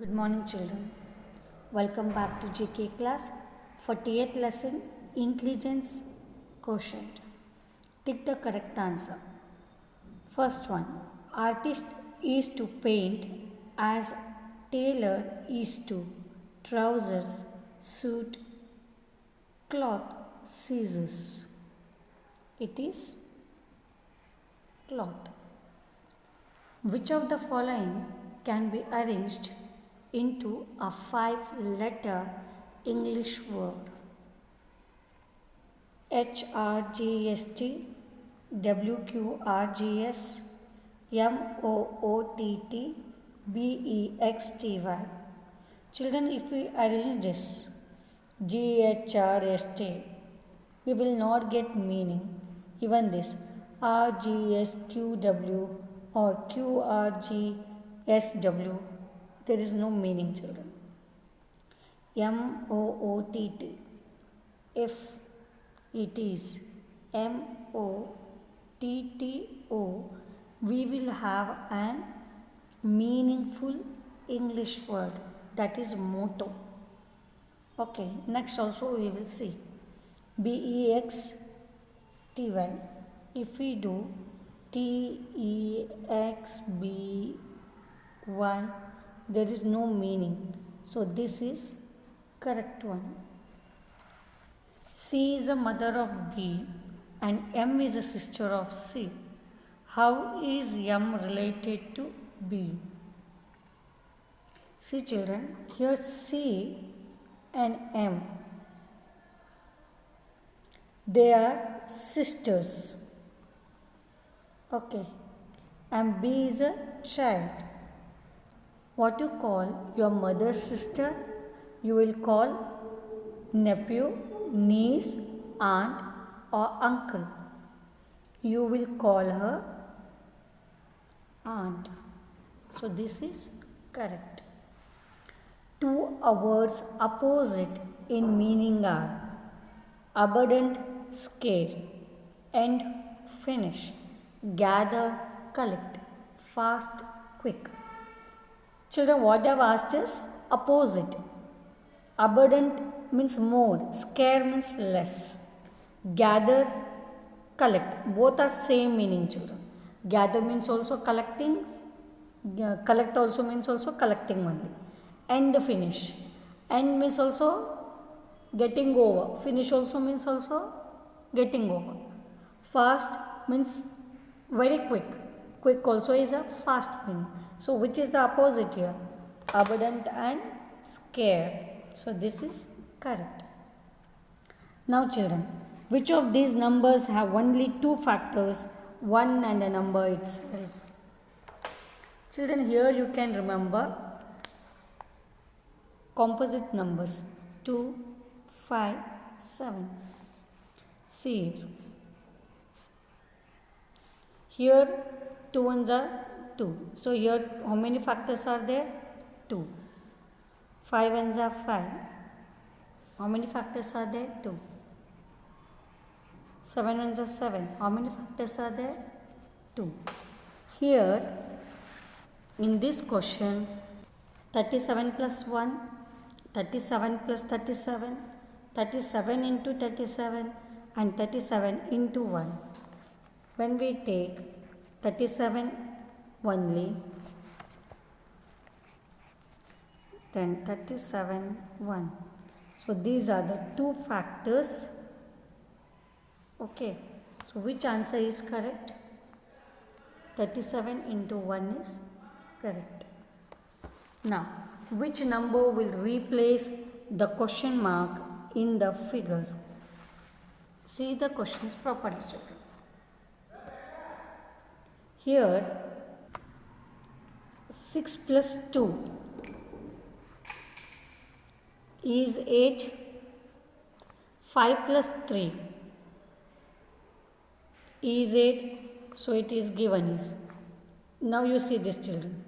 Good morning, children. Welcome back to GK class. 48th lesson Intelligence Quotient. Tick the correct answer. First one, artist is to paint as tailor is to trousers, suit, cloth, scissors. It is cloth. Which of the following can be arranged into a 5-letter English word? HRGST, WQRGS, MOOTT, BEXTY. Children, if we arrange this GHRST, we will not get meaning. Even this RGSQW or QRGSW, there is no meaning, children. MOOTT, if it is MOTTO, we will have an meaningful English word, that is motto. Okay, next also we will see BEXTY. If we do TEXBY, there is no meaning. So this is correct one. C is a mother of B and M is a sister of C. How is M related to B? See, children, here C and M, they are sisters. Okay, and B is a child. What you call your mother's sister, you will call nephew, niece, aunt or uncle. You will call her aunt. So this is correct. Two words opposite in meaning are abundant, scare, end, finish, gather, collect, fast, quick. Children, what I have asked is opposite. Abundant means more, scare means less. Gather, collect, both are same meaning, children. Gather means also collecting, collect also means also collecting only. End, finish. End means also getting over. Finish also means also getting over. Fast means very quick. Quick also is a fast meaning. So which is the opposite here? Abundant and scare. So this is correct. Now children, which of these numbers have only two factors, 1 and a number itself? Children, here you can remember composite numbers 2, 5, 7. See here. Here 2 ones are 2. So here how many factors are there? 2. 5 ones are 5. How many factors are there? 2. 7 ones are 7. How many factors are there? 2. Here in this question, 37 plus 1, 37 plus 37, 37 into 37 and 37 into 1. When we take 37 only, then 37 1. So these are the two factors. Okay, so which answer is correct? 37 into 1 is correct. Now, which number will replace the question mark in the figure? See the questions properly, children. Here 6 plus 2 is 8. 5 plus 3 is 8. So it is given here. Now you see this, children.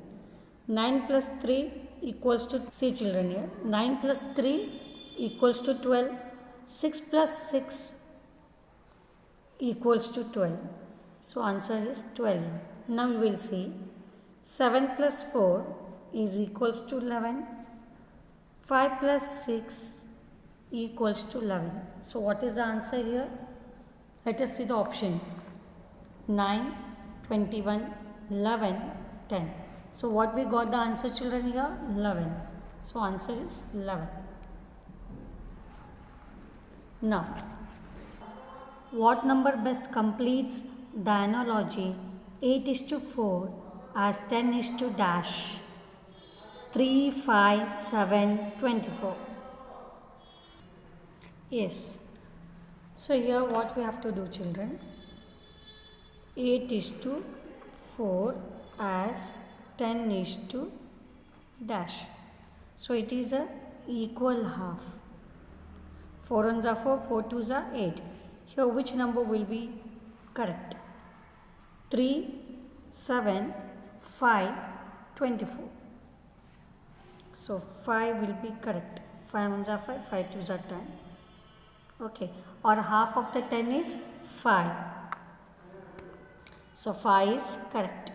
9 plus 3 equals to, see children here, 9 plus 3 equals to 12. 6 plus 6 equals to 12. So answer is 12. Now we will see 7 plus 4 is equals to 11. 5 plus 6 equals to 11. So what is the answer here? Let us see the option. 9, 21, 11, 10. So what we got the answer, children, here? 11. So answer is 11. Now, what number best completes the analogy 8:4 as 10:-? 3, 5, 7, 24. Yes. So here what we have to do, children? 8:4 as 10:? So it is a equal half. 4 ones are 4, 4 twos are 8. Here which number will be correct? 3, 7, 5, 24. So 5 will be correct. 5 ones are 5, 5 twos are 10. Okay. Or half of the 10 is 5. So 5 is correct.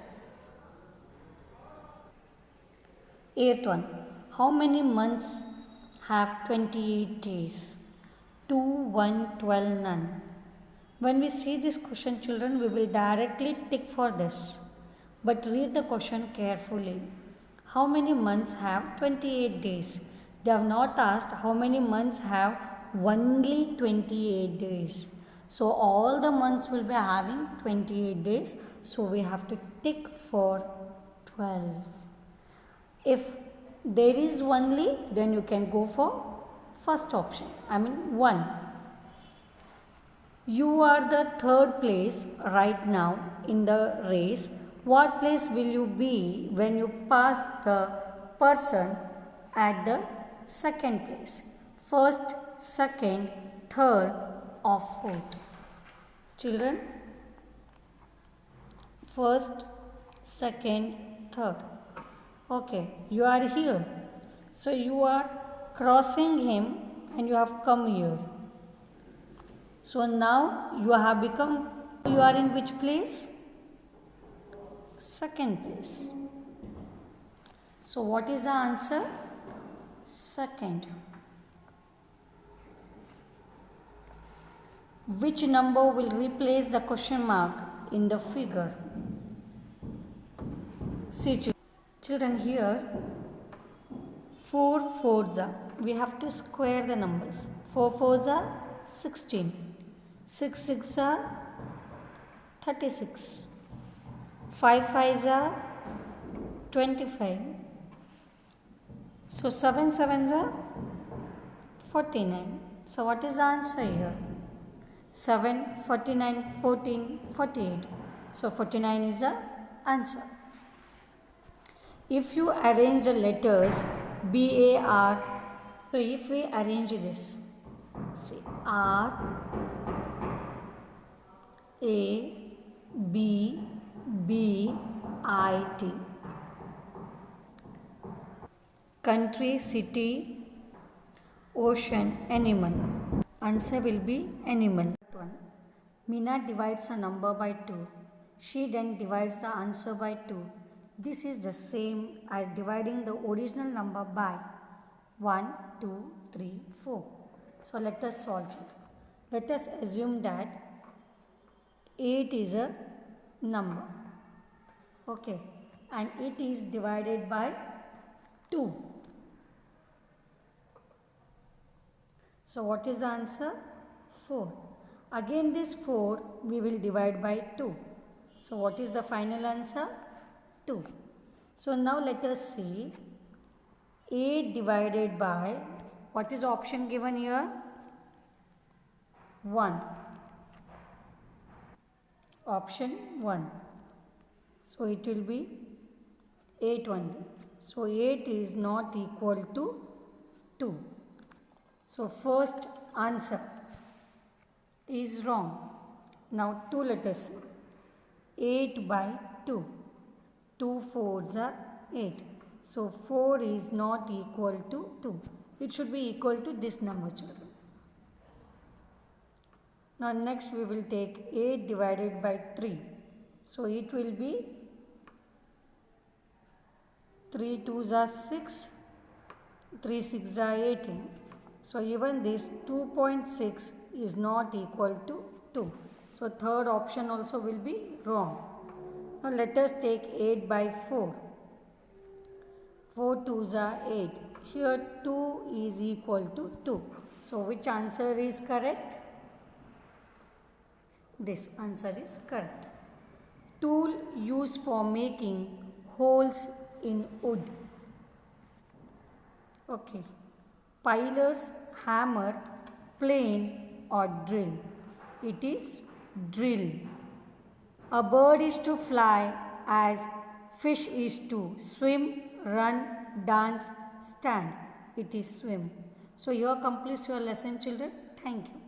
8th one. How many months have 28 days? 2, 1, 12, none. When we see this question, children, we will directly tick for this. But read the question carefully. How many months have 28 days? They have not asked how many months have only 28 days. So all the months will be having 28 days. So we have to tick for 12. If there is only, then you can go for first option. 1. You are the third place right now in the race. What place will you be when you pass the person at the second place? First, second, third or fourth? Children, first, second, third. Okay, you are here. So you are crossing him and you have come here. So now you have become, you are in which place? Second place. So what is the answer? Second. Which number will replace the question mark in the figure? See children, here 4 fours are, we have to square the numbers. 4 fours are 16. 6 6 are 36. 5 5s are 25. So 7 7s are 49. So what is the answer here? 7, 49, 14, 48. So 49 is the answer. If you arrange the letters B, A, R, so if we arrange this, see R, A, B, B, I, T. Country, city, ocean, animal. Answer will be animal. Meena divides a number by 2. She then divides the answer by 2. This is the same as dividing the original number by 1, 2, 3, 4. So let us solve it. Let us assume that 8 is a number. Okay. And it is divided by 2. So what is the answer? 4. Again this 4 we will divide by 2. So what is the final answer? 2. So now let us see 8 divided by, what is the option given here? 1. Option 1. So it will be 8 only. So 8 is not equal to 2. So first answer is wrong. Now 2 let us see. 8 by 2. 2 fours are 8. So 4 is not equal to 2. It should be equal to this number, children. Now next we will take 8 divided by 3. So it will be 3 2s are 6, 3 6 are 18. So even this 2.6 is not equal to 2. So third option also will be wrong. Now let us take 8 by 4. 4 2s are 8. Here 2 is equal to 2. So which answer is correct? This answer is correct. Tool used for making holes in wood. Okay. Pilers, hammer, plane or drill. It is drill. A bird is to fly as fish is to swim, run, dance, stand. It is swim. So here completes your lesson, children. Thank you.